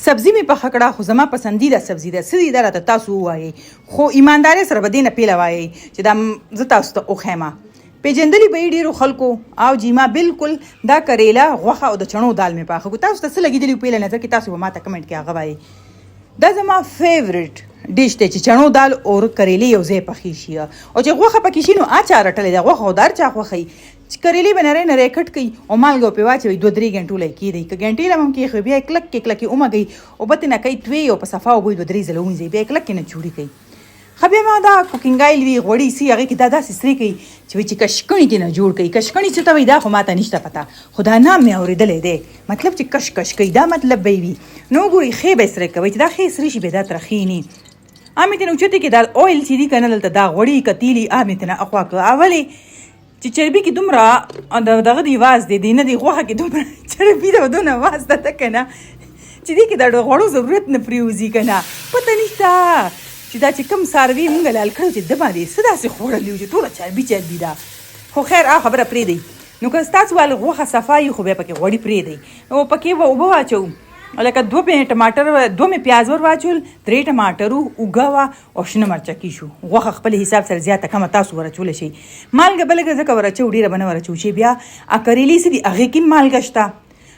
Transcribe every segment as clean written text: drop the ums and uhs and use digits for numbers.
سبزي مې پخه کړه خو زما پسندیده سبزي ده. څه دي دا راته تاسو ووایئ، خو ایماندارۍ سره به دې نه پیله وایئ چې دا زه تاسو ته وښیم. پیژندلي به یې ډېرو خلکو او جی ما بالکل دا کریلا غوښه او د چڼو دال مې پاخه کړو. تاسو ته څه لګېدلي پیله نظر کې تاسو به ما ته کمنټ کې هغه وایئ. دا زما فیوریټ ډیش دی چې چڼو دال او کریلې یو ځای پخې شي، او چې غوښه پکې شي نو چا رټلې ده غوښه او دار چا خوښوي. چې کریلې به نری نری کټ کړي او مالګه پرې واچوي 2-3 غنټو لای کېدی، که غنټې له هم کېښوي بیا یې کلک کلکې ومږئ او بتې نه کوي توی او په صفا اوبو یې 2-3 ځله ونیسئ، بیا یې کلکې نه چوړي کوي. ښه بیا ما دا کوکینګ آیل وي غوړي سي هغې کې دا داسې سرې کوي چې وایي چې کشکڼي دې نه جوړ کوي. کشکڼي څه ته وایي دا خو ما ته نشته پته، خو دا نام مې اورېدلی دی، مطلب چې کش کش کوي دا مطلب به یې وي. نو وګورئ ښې به یې سرې کوئ چې دا ښې سرې شي بیا دا ترخې نه. مې ته نه اوچتې کې دا اویل چې دي که نه دلته دا غوړي کتیلي مې ته نه اخوا کړه. اولې چې چربي کې دومره دغه دی واز دی نه دی غوښه کې دومره چربي ده دونه واز ده که نه چې دې کې د غوړو ضرورت نه پرېوځي که نه. پته نشته چې دا چې کوم څاروي مونږ لال کړو چې ده باندې څه داسې خوړلي وو چې ټوله چربي ده. خو خیر خبره پرېږدئ. نو که ستاسو والا غوښه صفا وي خو بیا پکې غوړي پرېږدئ او پکې به اوبه واچوو، لکه 2 ټماټر 2 مې پیاز ور واچول، 3 ټماټر اوږه وه او شنه مرچکي شو. غوښه خپل حساب سره زیاته کمه تاسو ور اچولی شئ. مالګه به لږه ځکه ور اچوو ډېره به نه ور اچوو چې بیا کریلې څه دي هغې کې مالګه شته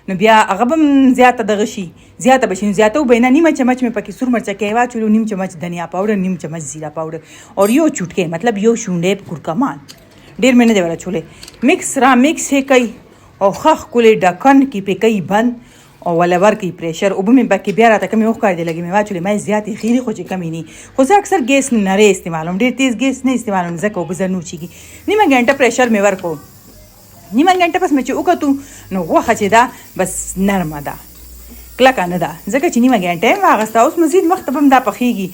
نو بیا هغه به هم زیاته دغه شي زیاته به شي. نو زیاته وبه نه، نیمه چمچ مې پکې سور مرچکی واچولو، نیم چمچ دنیا پاوډر، نیم چمچ زیره پاوډر او یو چوټکی مطلب یو شونډی کورکمان، ډېر مې نه دی ور اچولی. مکس را مکس یې کوي او ښه ښکلې ډکن کې پې کوي بند او ولا ورکوي پریشر. اوبه مې پکې بیا راته کمې وښکارېدې لږې مې واچولې، ما یې زیاتې خیرې خو چې کمې نه، خو زه اکثر ګیس نری استعمالوم، ډېر تیز ګیس نه استعمالوم ځکه اوبه زر نه وچېږي. نیمه ګنټه پریشر مې ورکړو، نیمه ګنټه پس مې چې وکتو نو غوښه چې ده بس نرمه ده، کلکه نه ده، ځکه چې نیمه ګنټه یې واخیسته. اوس مزید مخته به هم دا پخېږي.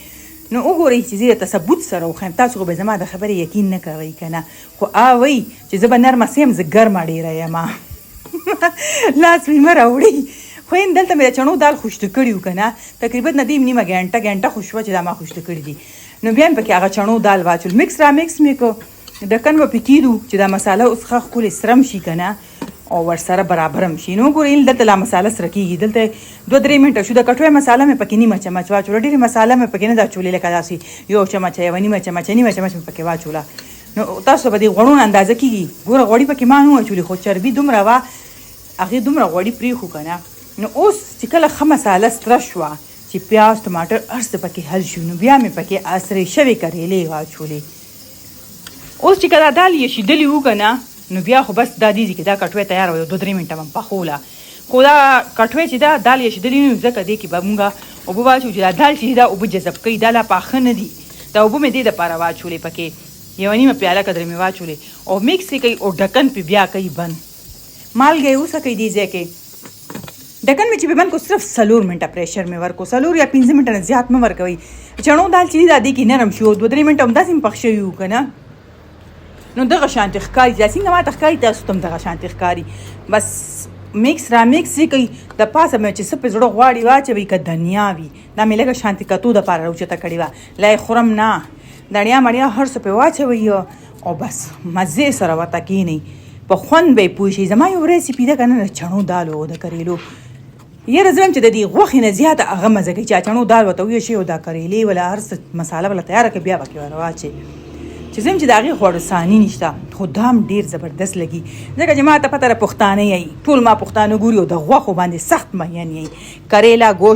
نو وګورئ چې زه درته ثبوت سره وښیم، تاسو خو به زما د خبرې یقین نه کوئ که نه، خو وایي چې زه به نرمه سیم، زه ګرمه ډېره یم لاس مې مه راوړئ. خو دلته مې د چڼو دال خوشته کړي وو که نه، تقریبا نه دی نیمه ګنټه خو شوه چې دا ما خوشته کړي دي. نو بیا مې پکې هغه چڼو دال واچول، مکس را مکس مې کړو، ډکن به پې کېدو چې دا مساله اوس ښه ښکلې سرم شي که نه او ورسره برابر هم شي. نو ګورئ دلته لا مساله سره کېږي، دلته 2-3 منټه شو. د کټوۍ مساله مې پکې نیمه چمچ واچوله، ډېرې مساله مې پکې نه ده اچولې، لکه داسې یو چمچ یوه نیمه چمچ مې پکې واچوله. نو تاسو به د غوړو نه اندازه کېږي. ګوره غوړي پکې ما نه اچولې، خو چربي دومره وه هغې دومره غوړي پرېښو که نه. نو اوس چې کله ښه مساله سره شوه چې پیاز ټماټر هر څه پکې حل شو، نو بیا مې پکې سرې شوې کریلې واچولې. اوس چې کله دال یې شیدلي وو که نه نو بیا خو بس دا دیزي کې دا کټوۍ تیاره وه، 2-3 منټه به م پخوله. خو دا کټوۍ چې دا دال یې شیدلي نه وي ځکه دې کې به مونږ اوبه واچوو چې دا دال چې دا اوبه جذب کوي، دا لا پاخه نه دي. دا اوبه مې دې دپاره واچولې، پکې یوه نیمه پیاله قدرې مې واچولې او مکس یې کوي او ډکن پې بیا کوي بند. مالګه یې وسکئ دې ځای کې. ډکن مې چې پې بند کړو صرف 4 منټه پریشر مې ورکړو، 4 یا 5 منټه نه زیات مه ورکوئ. چڼو دال چې دي دا دې کې نرم شو، 2-3 منټه همداسې هم پخ شوي وو که نه نو دغه شانتې ښکاري، دا څنګه ما ته ښکاري تاسو ته هم دغه شانتې ښکاري. بس مکس را مکس یې کوي، د پاسه مې چې څه پې زړه غواړي واچوئ، که دنیا وي دا مې لږه شانتې کتو دپاره راوچته کړې وه، لا یې خورم نه، دړیا مړیا هر څه پې واچوئ او بس مزې سره ورته کښېنئ، په خوند به یې پوه شئ. زما یو ریسیپي ده که نه د چڼو دالو او د کریلو، یاره زه وایم چې د دې غوښې نه زیاته هغه مزه کوي چې چڼو دال ورته وویشئ او دا کریلې ولا هر څه مساله ولا تیاره کړئ بیا پکې ور واچئ، چې زه یم چې د هغې خوړو ثاني نشته، خو دا هم ډېر زبردست لګي ځکه چې ما ته پته ده پښتانه یئ، ټول ما پښتانه ګوري او د غوښو باندې سخت مین یئ. کریلا، گوشت